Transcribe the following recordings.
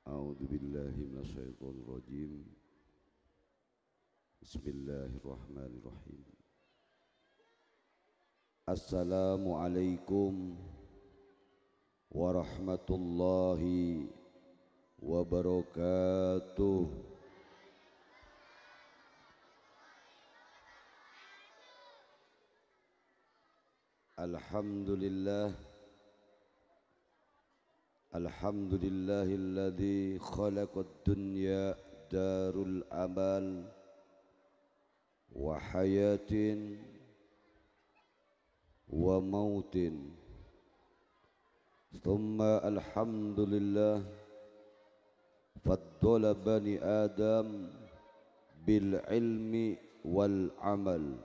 A'udzu billahi minasyaitonir rajim. Bismillahirrahmanirrahim. Assalamualaikum warahmatullahi wabarakatuh. Alhamdulillah. Alhamdulillahilladzi khalaqad dunya darul amal wa hayatin wa mautin. Thumma alhamdulillah faddala bani Adam bil ilmi wal amal.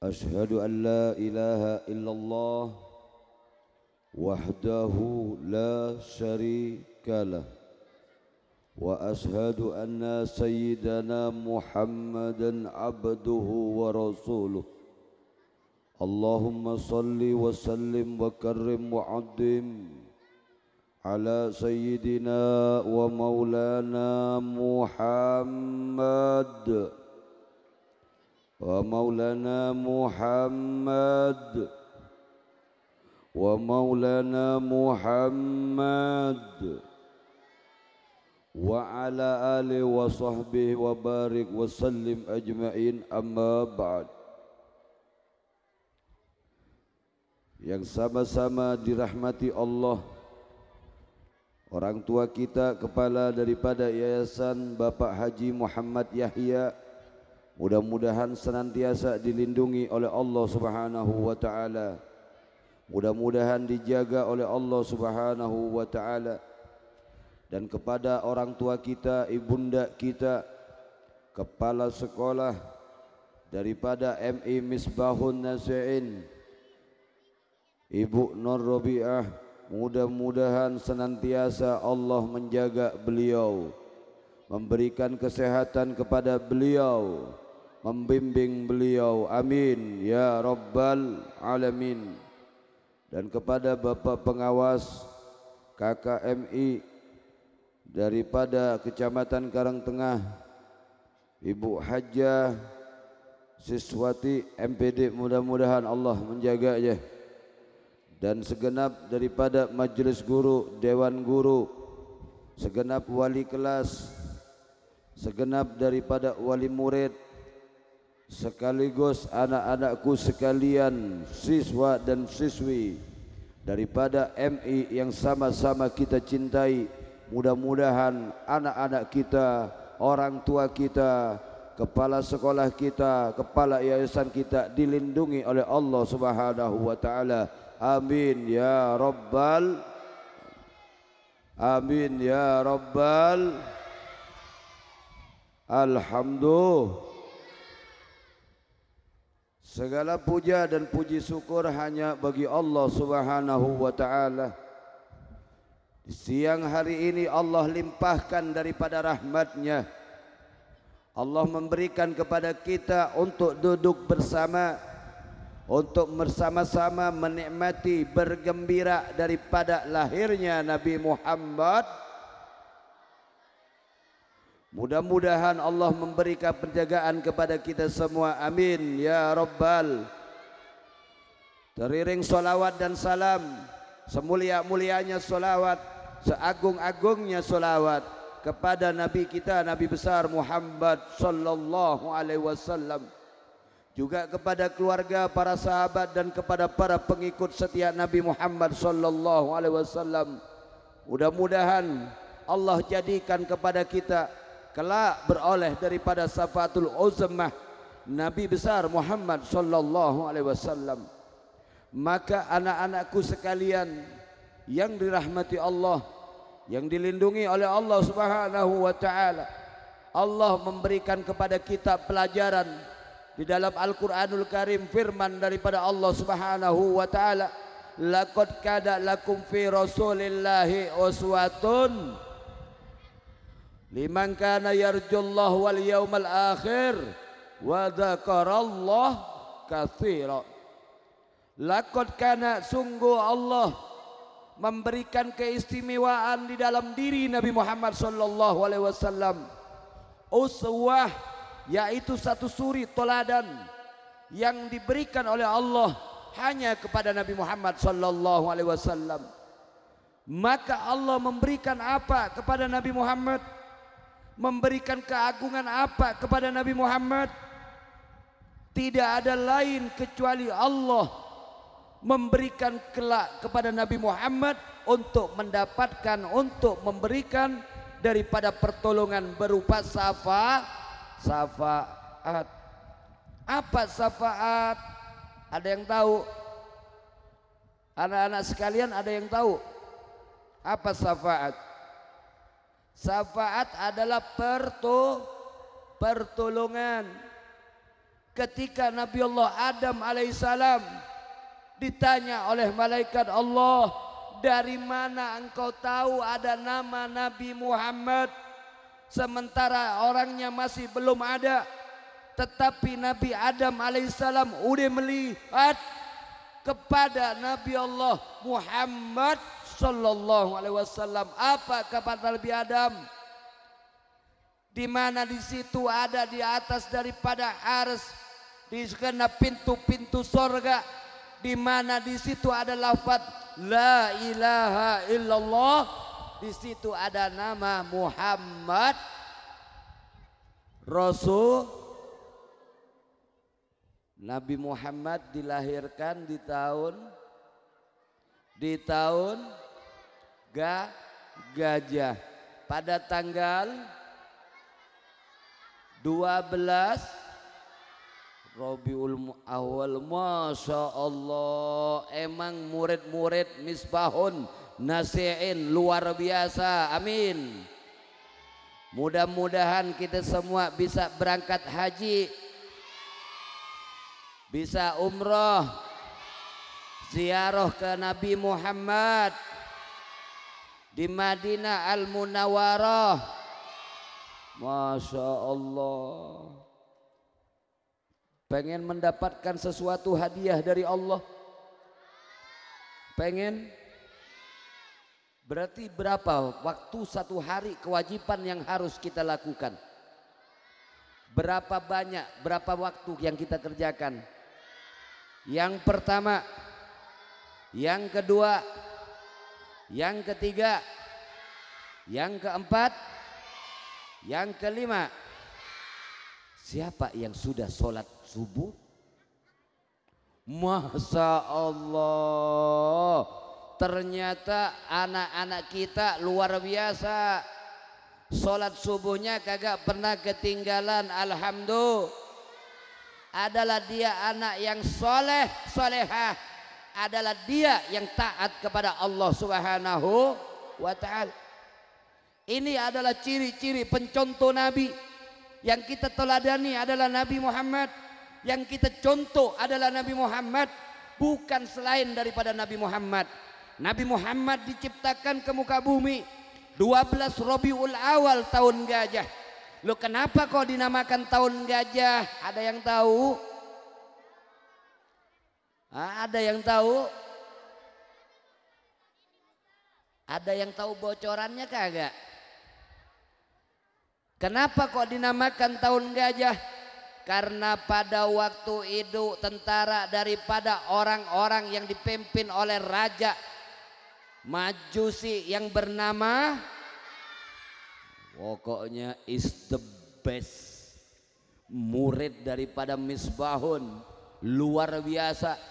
Ashhadu an la ilaha illallah wahdahu la syarika lah wa ashhadu anna sayyidana Muhammadan abduhu wa rasuluh. Allahumma salli wa sallim wa karrim wa addim ala sayyidina wa maulana Muhammad wa maulana Muhammad wa maulana Muhammad wa ala alihi wa sahbihi wa barik wa sallim ajma'in, amma ba'd. Yang sama-sama dirahmati Allah, orang tua kita, kepala daripada Yayasan Bapak Haji Muhammad Yahya, mudah-mudahan senantiasa dilindungi oleh Allah Subhanahu wa ta'ala, mudah-mudahan dijaga oleh Allah Subhanahu wa ta'ala. Dan kepada orang tua kita, ibunda kita, kepala sekolah daripada MI Misbahun Nasi'in, Ibu Nur Robiah, mudah-mudahan senantiasa Allah menjaga beliau, memberikan kesehatan kepada beliau, membimbing beliau, amin ya rabbal alamin. Dan kepada Bapak Pengawas KKMI daripada Kecamatan Karangtengah, Ibu Hajjah Siswati MPD, mudah-mudahan Allah menjaganya. Dan segenap daripada majelis guru, dewan guru, segenap wali kelas, segenap daripada wali murid, sekaligus anak-anakku sekalian, siswa dan siswi daripada MI yang sama-sama kita cintai, mudah-mudahan anak-anak kita, orang tua kita, kepala sekolah kita, kepala yayasan kita dilindungi oleh Allah Subhanahu wa ta'ala, amin ya rabbal, amin ya rabbal. Alhamdulillah. Segala puja dan puji syukur hanya bagi Allah Subhanahu wa ta'ala. Di siang hari ini Allah limpahkan daripada rahmatnya. Allah memberikan kepada kita untuk duduk bersama, untuk bersama-sama menikmati, bergembira daripada lahirnya Nabi Muhammad. Mudah-mudahan Allah memberikan penjagaan kepada kita semua, amin ya rabbal. Teriring solawat dan salam, semulia-mulianya solawat, seagung-agungnya solawat kepada Nabi kita, Nabi besar Muhammad sallallahu alaihi wasallam, juga kepada keluarga, para sahabat, dan kepada para pengikut setia Nabi Muhammad sallallahu alaihi wasallam. Mudah-mudahan Allah jadikan kepada kita kelak beroleh daripada syafatul uzmah Nabi besar Muhammad sallallahu alaihi wasallam. Maka anak-anakku sekalian yang dirahmati Allah, yang dilindungi oleh Allah Subhanahu wa ta'ala, Allah memberikan kepada kita pelajaran di dalam Al-Qur'anul Karim, firman daripada Allah Subhanahu wa ta'ala, laqad kana lakum fi rasulillahi uswatun liman kana yarjullahu wal yawmal akhir wa dzakarallah katsira. Laqad kana, sungguh Allah memberikan keistimewaan di dalam diri Nabi Muhammad sallallahu alaihi wasallam. Uswah, yaitu satu suri teladan yang diberikan oleh Allah hanya kepada Nabi Muhammad sallallahu alaihi wasallam. Maka Allah memberikan apa kepada Nabi Muhammad? Memberikan keagungan apa kepada Nabi Muhammad? Tidak ada lain kecuali Allah memberikan kelak kepada Nabi Muhammad untuk mendapatkan, untuk memberikan daripada pertolongan berupa syafaat. Apa syafaat? Ada yang tahu? Anak-anak sekalian, ada yang tahu apa syafaat? Syafaat adalah pertolongan. Ketika Nabi Allah Adam alaihissalam ditanya oleh malaikat Allah, dari mana engkau tahu ada nama Nabi Muhammad sementara orangnya masih belum ada? Tetapi Nabi Adam alaihissalam udah melihat kepada Nabi Allah Muhammad sallallahu alaihi wasallam. Apa kata Nabi Adam? Di mana di situ ada di atas daripada ars, di sana pintu-pintu sorga, di mana di situ ada lafaz la ilaha illallah, di situ ada nama Muhammad Rasul. Nabi Muhammad dilahirkan di tahun gajah pada tanggal 12 Rabiul Awal. Masya Allah, emang murid-murid Misbahun Nasi'in luar biasa. Amin. Mudah-mudahan kita semua bisa berangkat haji, bisa umroh, ziarah ke Nabi Muhammad di Madinah Al-Munawwarah. Masya Allah. Pengen mendapatkan sesuatu hadiah dari Allah? Pengen? Berarti berapa waktu satu hari kewajiban yang harus kita lakukan? Berapa banyak, berapa waktu yang kita kerjakan? Yang pertama, yang kedua, yang ketiga, yang keempat, yang kelima. Siapa yang sudah sholat subuh? Masya Allah, ternyata anak-anak kita luar biasa. Sholat subuhnya kagak pernah ketinggalan. Alhamdulillah. Adalah dia anak yang soleh, solehah. Adalah dia yang taat kepada Allah Subhanahu wa ta'ala. Ini adalah ciri-ciri pencontoh Nabi. Yang kita teladani adalah Nabi Muhammad. Yang kita contoh adalah Nabi Muhammad, bukan selain daripada Nabi Muhammad. Nabi Muhammad diciptakan ke muka bumi 12 Rabiul Awal tahun gajah. Loh, kenapa kok dinamakan tahun gajah? Ada yang tahu? Ada yang tahu? Ada yang tahu bocorannya kagak? Kenapa kok dinamakan tahun gajah? Karena pada waktu itu tentara daripada orang-orang yang dipimpin oleh raja Majusi yang bernama, pokoknya is the best, murid daripada Misbahun, luar biasa.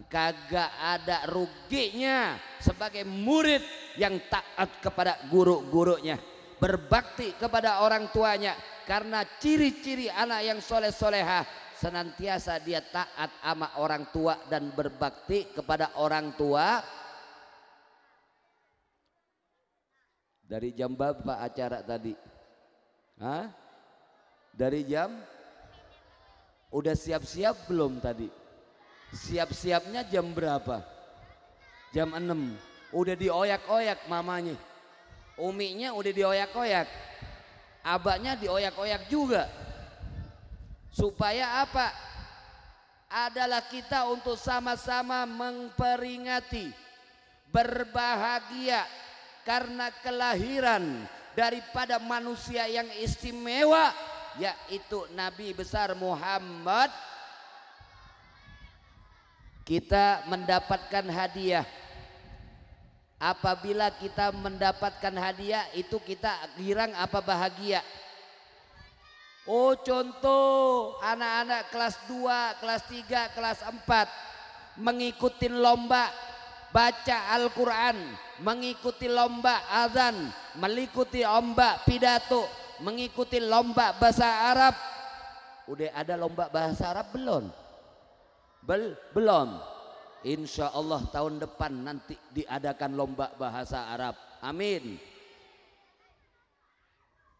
Kagak ada ruginya sebagai murid yang taat kepada guru-gurunya, berbakti kepada orang tuanya. Karena ciri-ciri anak yang soleh-solehah, senantiasa dia taat sama orang tua dan berbakti kepada orang tua. Dari jam berapa acara tadi? Hah? Dari jam? Udah siap-siap belum tadi? Siap-siapnya jam berapa? Jam 6. Udah dioyak-oyak mamanya. Uminya udah dioyak-oyak. Abahnya dioyak-oyak juga. Supaya apa? Adalah kita untuk sama-sama memperingati berbahagia karena kelahiran daripada manusia yang istimewa, yaitu Nabi besar Muhammad. Kita mendapatkan hadiah. Apabila kita mendapatkan hadiah itu kita girang apa bahagia? Oh, contoh anak-anak kelas 2, kelas 3, kelas 4 mengikuti lomba baca Al-Quran, mengikuti lomba azan, mengikuti lomba pidato, mengikuti lomba bahasa Arab. Udah ada lomba bahasa Arab belum? Belum. Insya Allah tahun depan nanti diadakan lomba bahasa Arab. Amin.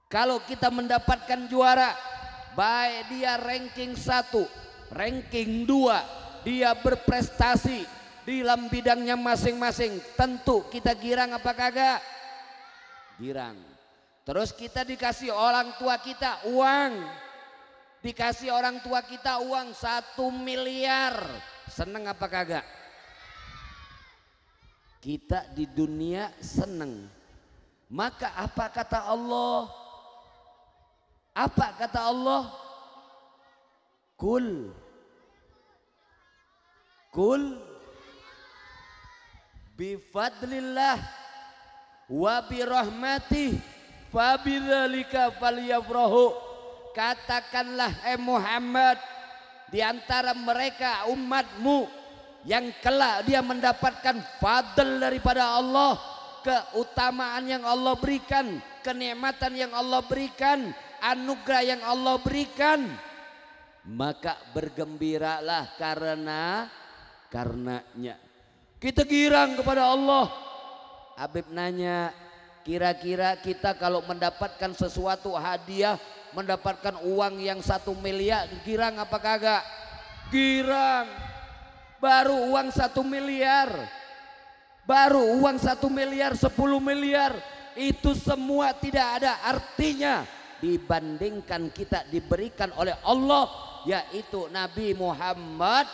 Kalau kita mendapatkan juara, baik dia ranking 1, ranking 2, dia berprestasi di dalam bidangnya masing-masing, tentu kita girang apa kagak? Girang. Terus kita dikasih orang tua kita uang, dikasih orang tua kita uang 1 miliar, seneng apa kagak? Kita di dunia seneng. Maka apa kata Allah? Apa kata Allah? Kul bifadlillah wa birahmatih fabidzalika falyafrahu. Katakanlah Muhammad, di antara mereka umatmu yang kelak dia mendapatkan fadl daripada Allah, keutamaan yang Allah berikan, kenikmatan yang Allah berikan, anugerah yang Allah berikan, maka bergembiralah karenanya. Kita girang kepada Allah. Habib nanya, kira-kira kita kalau mendapatkan sesuatu hadiah, mendapatkan uang yang 1 miliar, girang apa kagak? Girang. Baru uang 1 miliar, baru uang 1 miliar, 10 miliar, itu semua tidak ada artinya dibandingkan kita diberikan oleh Allah, yaitu Nabi Muhammad.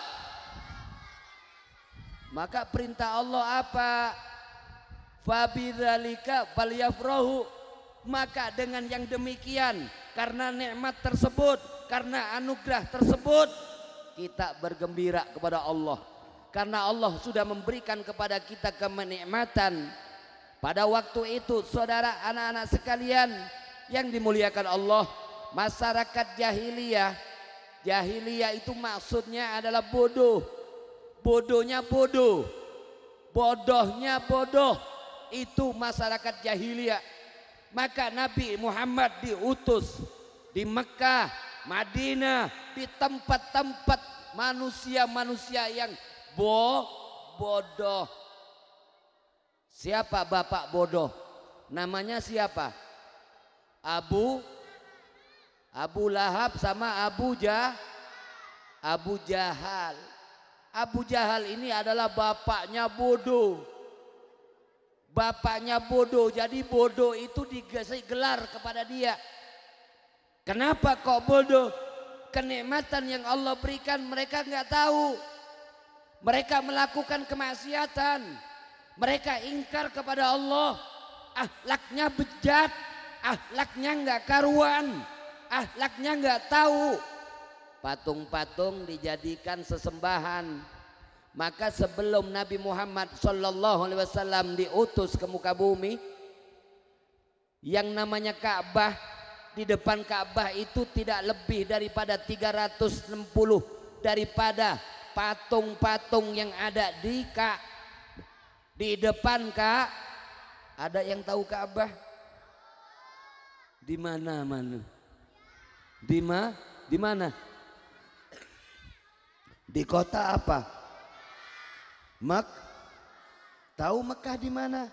Maka perintah Allah apa? Fabidzalika falyafrahu. Maka dengan yang demikian, karena nikmat tersebut, karena anugerah tersebut, kita bergembira kepada Allah. Karena Allah sudah memberikan kepada kita kenikmatan. Pada waktu itu, saudara, anak-anak sekalian yang dimuliakan Allah, masyarakat jahiliyah, jahiliyah itu maksudnya adalah bodoh. Bodohnya bodoh, bodohnya bodoh, itu masyarakat jahiliyah. Maka Nabi Muhammad diutus di Mekah, Madinah, di tempat-tempat manusia-manusia yang bodoh. Siapa bapak bodoh? Namanya siapa? Abu Lahab sama Abu Jahal. Abu Jahal ini adalah bapaknya bodoh. Bapaknya bodoh, jadi bodoh itu dikasih gelar kepada dia. Kenapa kok bodoh? Kenikmatan yang Allah berikan mereka nggak tahu. Mereka melakukan kemaksiatan, mereka ingkar kepada Allah, akhlaknya bejat, akhlaknya nggak karuan, akhlaknya nggak tahu. Patung-patung dijadikan sesembahan. Maka sebelum Nabi Muhammad SAW diutus ke muka bumi, yang namanya Ka'bah, di depan Ka'bah itu tidak lebih daripada 360 daripada patung-patung yang ada di depan Ada yang tahu Ka'bah? Di mana? Di mana? Di kota apa? Tahu Mekah di mana?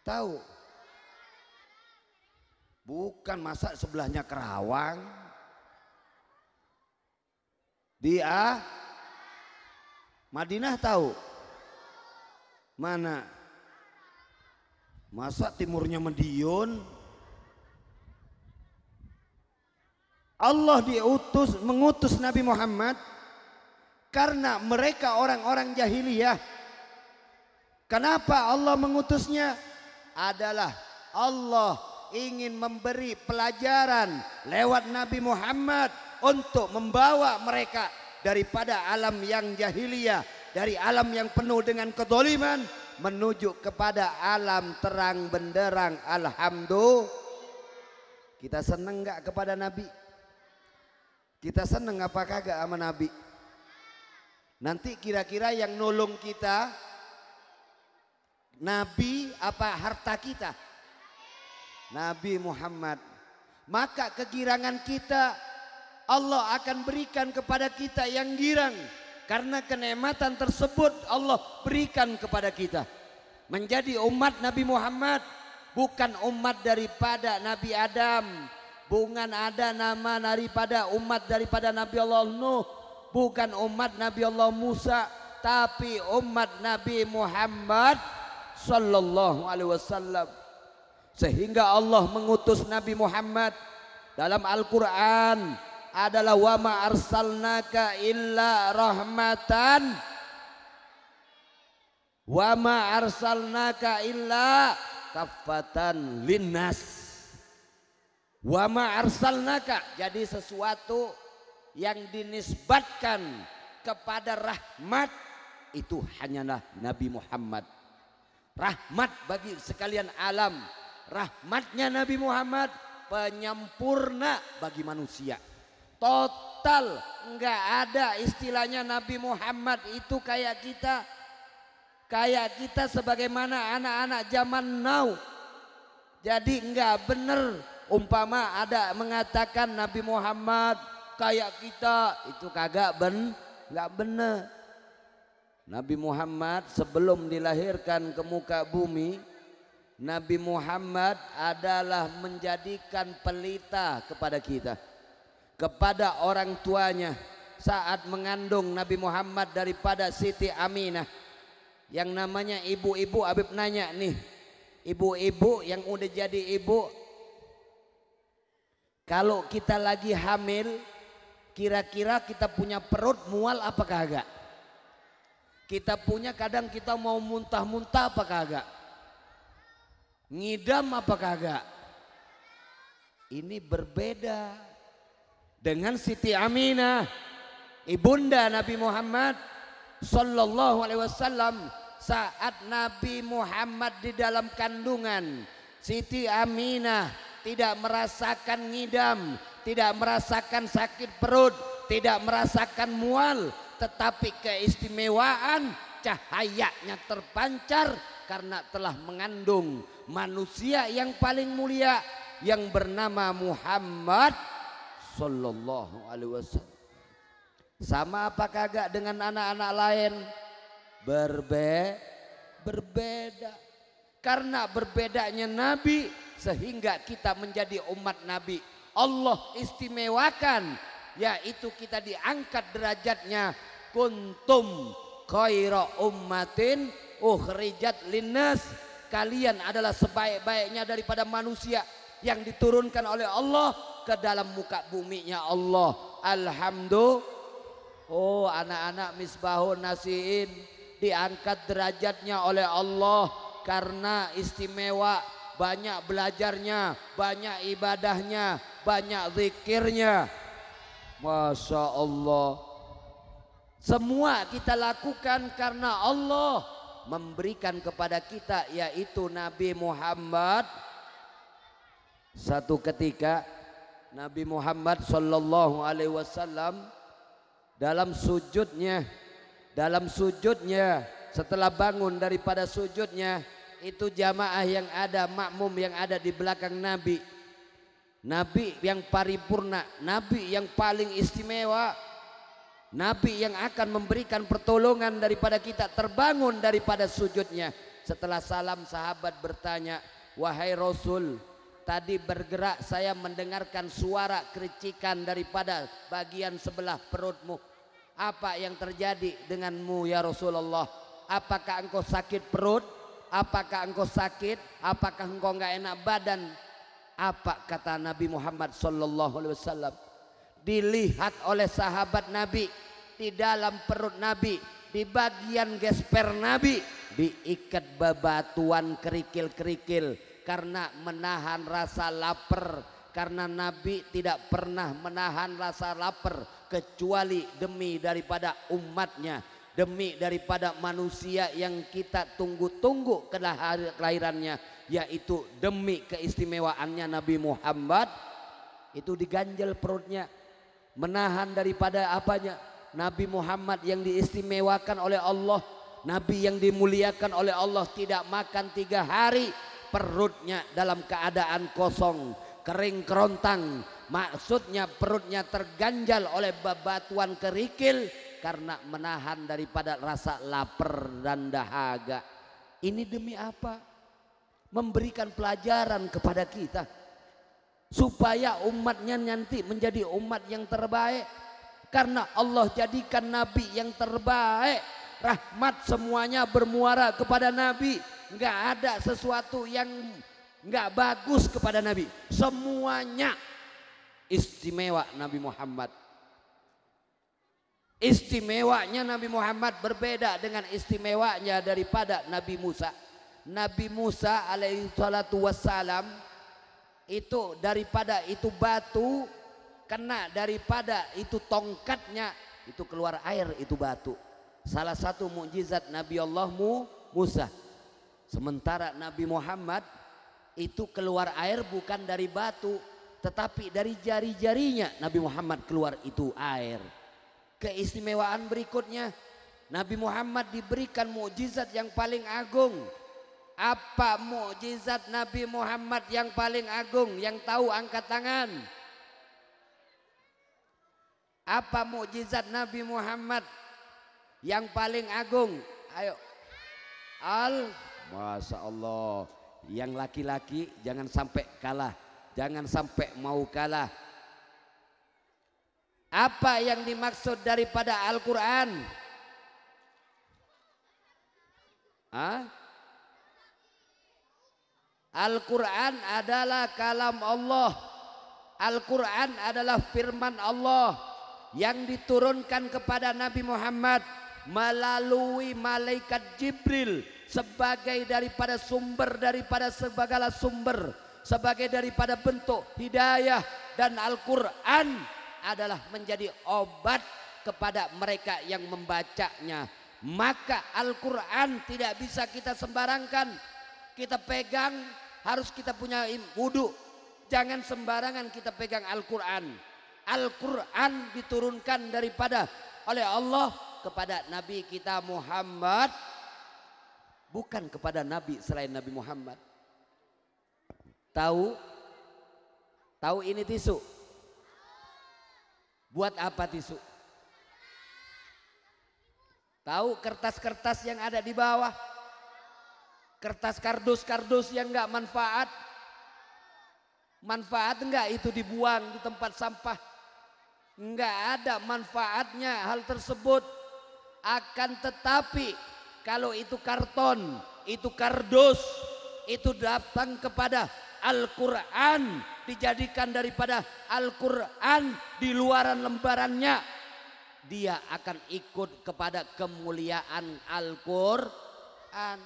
Tahu? Bukan, masa sebelahnya Kerawang? Madinah tahu? Mana? Masa timurnya Madiun? Allah mengutus Nabi Muhammad karena mereka orang-orang jahiliyah Kenapa Allah mengutusnya? Adalah Allah ingin memberi pelajaran lewat Nabi Muhammad untuk membawa mereka daripada alam yang jahiliyah, dari alam yang penuh dengan kezaliman menuju kepada alam terang benderang. Alhamdulillah. Kita senang enggak kepada Nabi? Kita senang apa kagak sama Nabi? Nanti kira-kira yang nolong kita Nabi apa harta kita? Nabi Muhammad. Maka kegirangan kita Allah akan berikan kepada kita yang girang, karena kenikmatan tersebut Allah berikan kepada kita. Menjadi umat Nabi Muhammad, bukan umat daripada Nabi Adam, bukan ada nama daripada umat daripada Nabi Allah Nuh, bukan umat Nabi Allah Musa, tapi umat Nabi Muhammad sallallahu alaihi wasallam. Sehingga Allah mengutus Nabi Muhammad dalam Al-Qur'an adalah wa ma arsalnaka illa rahmatan wa ma arsalnaka illa kaffatan linnas. Wa ma arsalnaka, jadi sesuatu yang dinisbatkan kepada rahmat itu hanyalah Nabi Muhammad. Rahmat bagi sekalian alam. Rahmatnya Nabi Muhammad penyempurna bagi manusia. Total, enggak ada istilahnya Nabi Muhammad itu kayak kita. Kayak kita sebagaimana anak-anak zaman now. Jadi enggak benar umpama ada mengatakan Nabi Muhammad kayak kita, itu kagak enggak benar. Nabi Muhammad sebelum dilahirkan ke muka bumi, Nabi Muhammad adalah menjadikan pelita kepada kita, kepada orang tuanya. Saat mengandung Nabi Muhammad daripada Siti Aminah, yang namanya ibu-ibu, Habib nanya nih, ibu-ibu yang udah jadi ibu, kalau kita lagi hamil, kira-kira kita punya perut mual apa kagak? Kita punya, kadang kita mau muntah-muntah apa kagak? Ngidam apa kagak? Ini berbeda dengan Siti Aminah, ibunda Nabi Muhammad sallallahu alaihi wasallam. Saat Nabi Muhammad di dalam kandungan, Siti Aminah tidak merasakan ngidam, tidak merasakan sakit perut, tidak merasakan mual, tetapi keistimewaan cahayanya terpancar karena telah mengandung manusia yang paling mulia yang bernama Muhammad sallallahu alaihi wasallam. Sama apa kagak dengan anak-anak lain? Berbeda. Karena berbedanya Nabi sehingga kita menjadi umat Nabi. Allah istimewakan, yaitu kita diangkat derajatnya. Kuntum khaira ummatin ukhrijat linnas. Kalian adalah sebaik-baiknya daripada manusia yang diturunkan oleh Allah ke dalam muka buminya Allah. Alhamdulillah. Oh, anak-anak Misbahun Nasiin diangkat derajatnya oleh Allah karena istimewa, banyak belajarnya, banyak ibadahnya, banyak zikirnya. Masya Allah. Semua kita lakukan karena Allah memberikan kepada kita, yaitu Nabi Muhammad. Satu ketika Nabi Muhammad sallallahu alaihi wasallam dalam sujudnya setelah bangun daripada sujudnya, itu jamaah yang ada, makmum yang ada di belakang Nabi, Nabi yang paripurna, Nabi yang paling istimewa, Nabi yang akan memberikan pertolongan daripada kita, terbangun daripada sujudnya. Setelah salam, sahabat bertanya, wahai Rasul, tadi bergerak saya mendengarkan suara kericikan daripada bagian sebelah perutmu. Apa yang terjadi denganmu ya Rasulullah? Apakah engkau sakit perut? Apakah engkau sakit? Apakah engkau enggak enak badan? Apa kata Nabi Muhammad sallallahu alaihi wasallam? Dilihat oleh sahabat Nabi, di dalam perut Nabi, di bagian gesper Nabi diikat bebatuan kerikil-kerikil karena menahan rasa lapar, karena Nabi tidak pernah menahan rasa lapar kecuali demi daripada umatnya, demi daripada manusia yang kita tunggu-tunggu kelahirannya, yaitu demi keistimewaannya Nabi Muhammad. Itu diganjel perutnya, menahan daripada apanya? Nabi Muhammad yang diistimewakan oleh Allah, Nabi yang dimuliakan oleh Allah, tidak makan 3 hari, perutnya dalam keadaan kosong, kering kerontang. Maksudnya perutnya terganjal oleh bebatuan kerikil karena menahan daripada rasa lapar dan dahaga. Ini demi apa? Memberikan pelajaran kepada kita supaya umatnya nanti menjadi umat yang terbaik, karena Allah jadikan Nabi yang terbaik. Rahmat semuanya bermuara kepada Nabi, nggak ada sesuatu yang nggak bagus kepada Nabi, semuanya istimewa Nabi Muhammad. Istimewanya Nabi Muhammad berbeda dengan istimewanya daripada Nabi Musa. Nabi Musa alaihi salatu wassalam itu daripada itu batu, kena daripada itu tongkatnya, itu keluar air, itu batu. Salah satu mukjizat Nabi Allah Musa. Sementara Nabi Muhammad itu keluar air bukan dari batu, tetapi dari jari-jarinya Nabi Muhammad keluar itu air. Keistimewaan berikutnya, Nabi Muhammad diberikan mukjizat yang paling agung. Apa mukjizat Nabi Muhammad yang paling agung? Yang tahu angkat tangan. Apa mukjizat Nabi Muhammad yang paling agung? Ayo. Masya Allah. Yang laki-laki jangan sampai kalah, jangan sampai mau kalah. Apa yang dimaksud daripada Al-Quran? Al-Quran adalah kalam Allah. Al-Quran adalah firman Allah yang diturunkan kepada Nabi Muhammad melalui malaikat Jibril sebagai daripada sumber daripada segala sumber, sebagai daripada bentuk hidayah. Dan Al-Quran adalah menjadi obat kepada mereka yang membacanya. Maka Al-Quran tidak bisa kita sembarangkan, kita pegang, harus kita punya wudu. Jangan sembarangan kita pegang Al-Quran. Al-Quran diturunkan daripada oleh Allah kepada Nabi kita Muhammad, bukan kepada Nabi selain Nabi Muhammad. Tahu ini tisu? Buat apa tisu? Tahu kertas-kertas yang ada di bawah? Kertas kardus-kardus yang enggak manfaat. Manfaat enggak itu dibuang di tempat sampah? Enggak ada manfaatnya hal tersebut. Akan tetapi kalau itu karton, itu kardus, itu datang kepada Al-Quran, dijadikan daripada Al-Quran di luaran lembarannya, dia akan ikut kepada kemuliaan Al-Quran.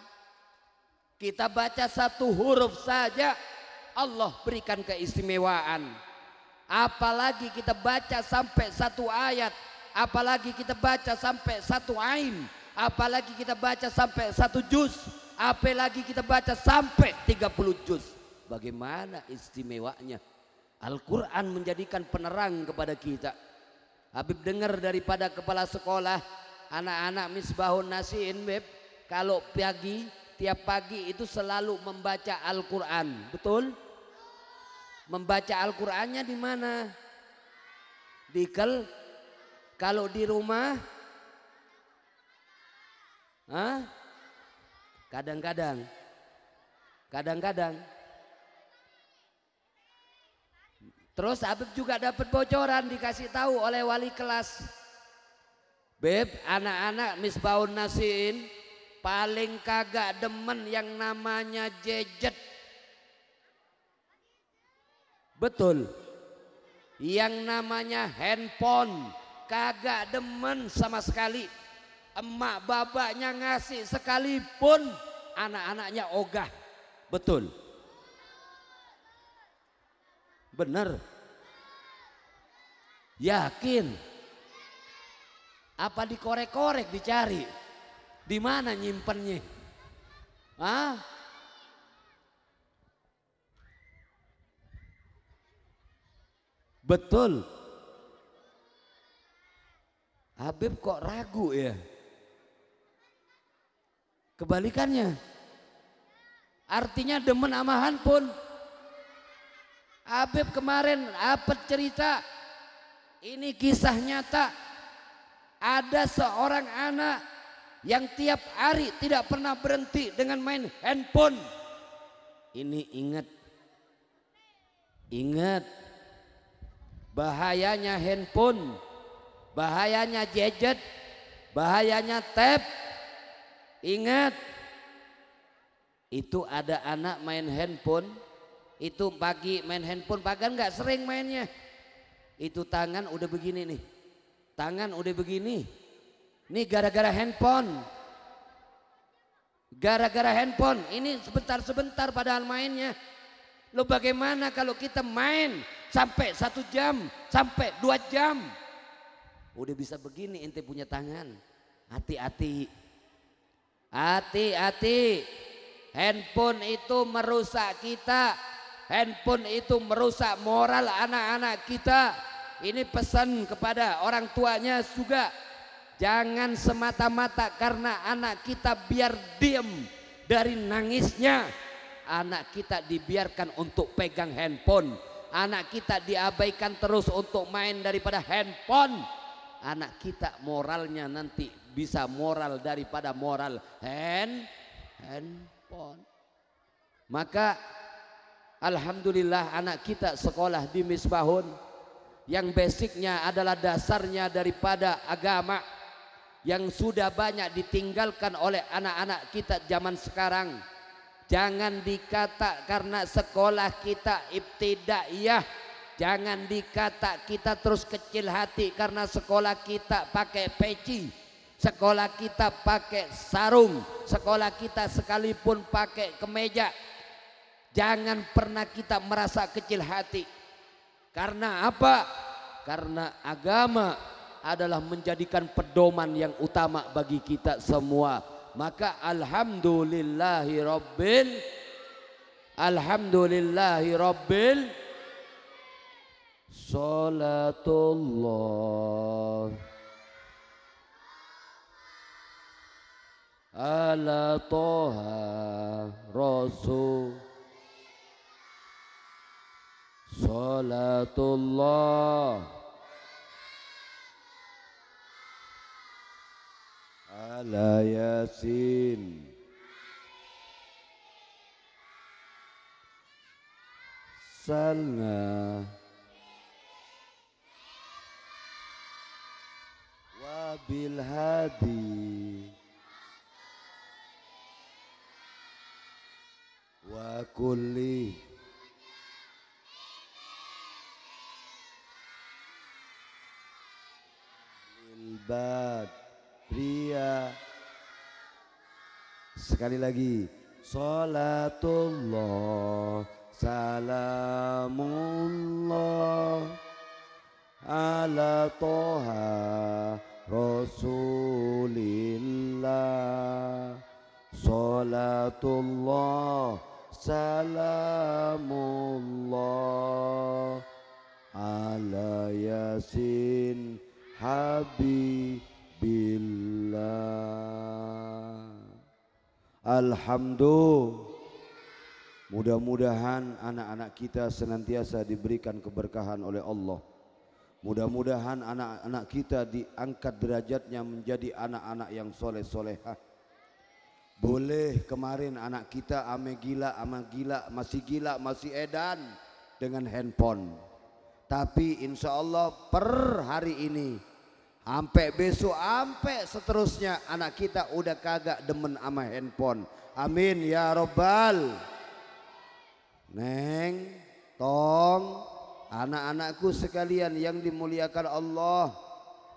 Kita baca satu huruf saja Allah berikan keistimewaan. Apalagi kita baca sampai satu ayat, apalagi kita baca sampai satu ain, apalagi kita baca sampai satu juz, apalagi kita baca sampai 30 juz. Bagaimana istimewanya Al-Quran menjadikan penerang kepada kita. Habib dengar daripada kepala sekolah anak-anak Misbahun Nasiin, Beb, kalau tiap pagi itu selalu membaca Al-Quran, betul? Membaca Al-Qurannya di mana? Kalau di rumah, kadang-kadang. Terus Habib juga dapat bocoran, dikasih tahu oleh wali kelas. Beb, anak-anak Misbahun Nasiin paling kagak demen yang namanya gadget. Betul. Yang namanya handphone kagak demen sama sekali. emak bapaknya ngasih sekalipun anak-anaknya ogah. Betul? Bener? Yakin? Apa dikorek-korek dicari? Di mana nyimpennya? Hah? Betul. Habib kok ragu ya? Kebalikannya. Artinya demen sama handphone. Habib kemarin apa cerita? Ini kisah nyata. Ada seorang anak yang tiap hari tidak pernah berhenti dengan main handphone. Ini ingat. Ingat. Bahayanya handphone. Bahayanya gadget. Bahayanya tab. Ingat. Itu ada anak main handphone. Itu pagi main handphone. Pagi nggak sering mainnya. Itu tangan udah begini nih. Tangan udah begini. Ini gara-gara handphone. Gara-gara handphone. Ini sebentar-sebentar padahal mainnya. Lo bagaimana kalau kita main sampai 1 jam, sampai 2 jam. Udah bisa begini ente punya tangan. Hati-hati. Hati-hati. Handphone itu merusak kita. Handphone itu merusak moral anak-anak kita. Ini pesan kepada orang tuanya juga. Jangan semata-mata karena anak kita biar diam dari nangisnya. Anak kita dibiarkan untuk pegang handphone. Anak kita diabaikan terus untuk main daripada handphone. Anak kita moralnya nanti bisa moral daripada moral handphone. Maka alhamdulillah anak kita sekolah di Misbahun yang basicnya adalah dasarnya daripada agama yang sudah banyak ditinggalkan oleh anak-anak kita zaman sekarang. Jangan dikata karena sekolah kita ibtidaiyah, jangan dikata kita terus kecil hati karena sekolah kita pakai peci, sekolah kita pakai sarung, sekolah kita sekalipun pakai kemeja. Jangan pernah kita merasa kecil hati. Karena apa? Karena agama adalah menjadikan pedoman yang utama bagi kita semua. Maka alhamdulillahi rabbil salatullah ala toha rasul salatullah ala yasin salna wabil hadi wa kulli bad pria. Sekali lagi salatullah salamullah ala toha rasulillah salatullah salamullah ala yasin habibillah. Alhamdulillah. Mudah-mudahan anak-anak kita senantiasa diberikan keberkahan oleh Allah. Mudah-mudahan anak-anak kita diangkat derajatnya menjadi anak-anak yang soleh-solehah. Boleh kemarin anak kita masih edan dengan handphone. Tapi insya Allah per hari ini sampai besok sampai seterusnya anak kita udah kagak demen sama handphone. Amin ya robbal. Neng, tong, anak-anakku sekalian yang dimuliakan Allah,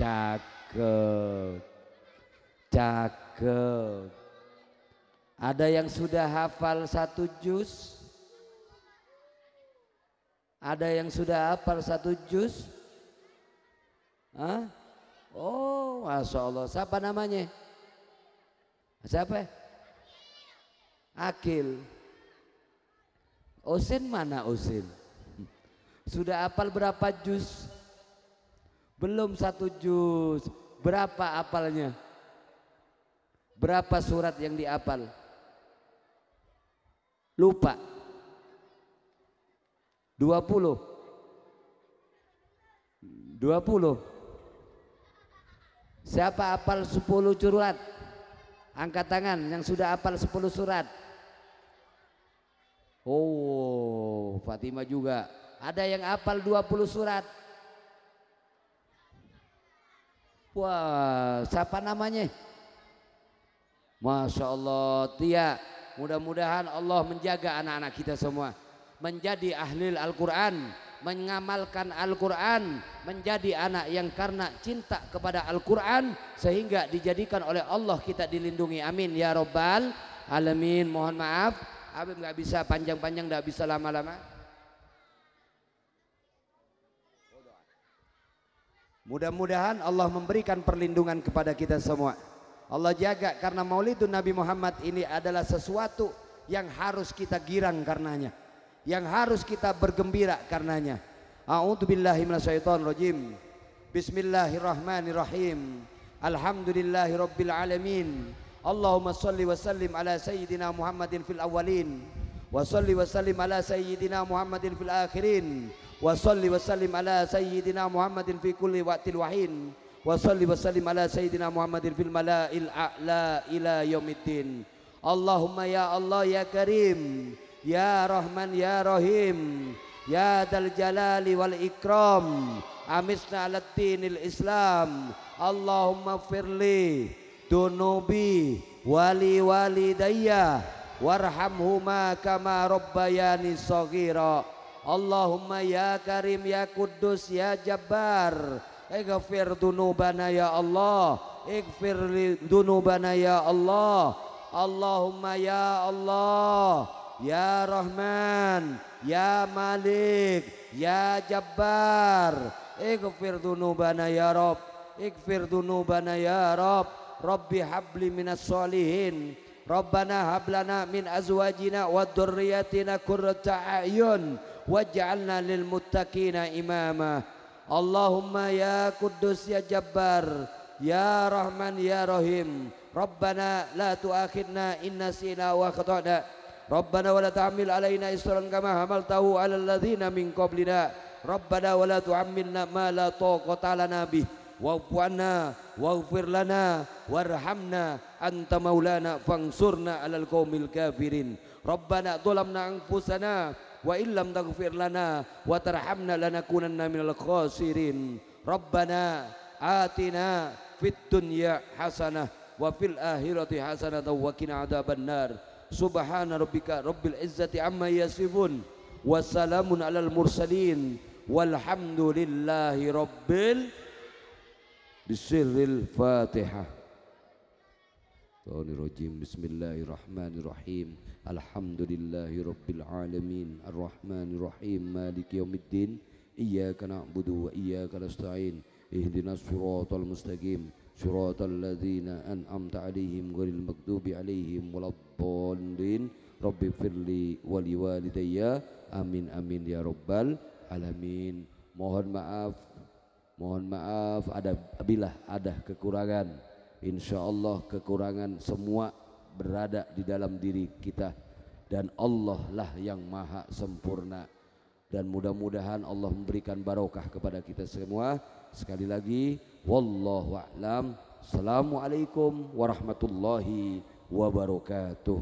Cakep, cakep. Ada yang sudah hafal 1 juz? Ada yang sudah hafal 1 juz? Hah? Oh, Masya Allah. Siapa namanya? Siapa? Akil. Usin mana Usin? Sudah hafal berapa juz? Belum 1 juz. Berapa hafalnya? Berapa surat yang dihafal? Lupa. 20. 20. Siapa hafal 10 surat? Angkat tangan yang sudah hafal 10 surat. Oh, Fatimah juga. Ada yang hafal 20 surat. Wah, siapa namanya? Masya Allah, Tia. Mudah-mudahan Allah menjaga anak-anak kita semua menjadi ahli Al-Quran, mengamalkan Al-Quran, menjadi anak yang karena cinta kepada Al-Quran sehingga dijadikan oleh Allah kita dilindungi. Amin ya Rabbal Alamin. Mohon maaf, Habib nggak bisa panjang-panjang, nggak bisa lama-lama. Mudah-mudahan Allah memberikan perlindungan kepada kita semua. Allah jaga, karena Maulidun Nabi Muhammad ini adalah sesuatu yang harus kita girang karenanya, yang harus kita bergembira karenanya. A'udzubillahi minasyaitonirrajim. Bismillahirrahmanirrahim. Alhamdulillahirabbil alamin. Allahumma shalli wa sallim ala sayyidina Muhammadin fil awwalin wa shalli wa sallim ala sayyidina Muhammadin fil akhirin wa shalli wa sallim ala sayyidina Muhammadin fi kulli waqtil wahin wa salli wa sallim ala sayyidina Muhammadin fil mala'il a'la ila yaumiddin. Allahumma ya Allah ya Karim, ya Rahman ya Rahim, ya Dzal Jalali wal Ikram, amisna ala dinil Islam. Allahumma firli dunubi wali walidayya warhamhuma kama rabbayani shaghira. Allahumma ya Karim ya Quddus ya Jabbar, ighfir dunubana ya Allah, ighfir dunubana ya Allah. Allahumma ya Allah ya Rahman ya Malik ya Jabbar, ighfir dunubana ya Rabb, ighfir dunubana ya Rabb. Rabbi habli minas sholihin, Rabbana hablana min azwajina wa dhurriyyatina qurrata a'yun waj'alna lil muttaqina imama. Allahumma ya Quddus ya Jabbar ya Rahman ya Rahim, Rabbana la tu'akhidna in nasina wa akhtana, Rabbana wa la tahmil alaina isran kama hamaltahu alal ladzina min qablina, Rabbana wa la tu'ammilna ma la taqata lana bih, wa'fu 'anna waghfir lana warhamna anta maulana fansurna 'alal qaumil kafirin. Rabbana dzalamna anfusana wa illam taghfir lana wa tarhamna lanakunanna minal khasirin. Rabbana atina fid dunya hasanah wa fil akhirati hasanah wa qina adzabannar. Subhana rabbika rabbil izzati amma yasifun wassalamun alal mursalin walhamdulillahi rabbil bisirril Fatihah. Bismillahirrahmanirrahim. Alhamdulillahi rabbil alamin, arrahmanirrahim, maliki yaumiddin, iyyaka na'budu wa iyyaka nasta'in, ihdinas siratal mustaqim, siratal ladzina an'amta 'alaihim ghairil maghdubi 'alaihim waladdallin. Rabbighfirli wa liwalidayya. Amin amin ya rabbal alamin. Mohon maaf bila ada kekurangan. Insyaallah kekurangan semua berada di dalam diri kita, dan Allah lah yang maha sempurna, dan mudah-mudahan Allah memberikan barokah kepada kita semua. Sekali lagi wallahu a'lam. Assalamualaikum warahmatullahi wabarakatuh.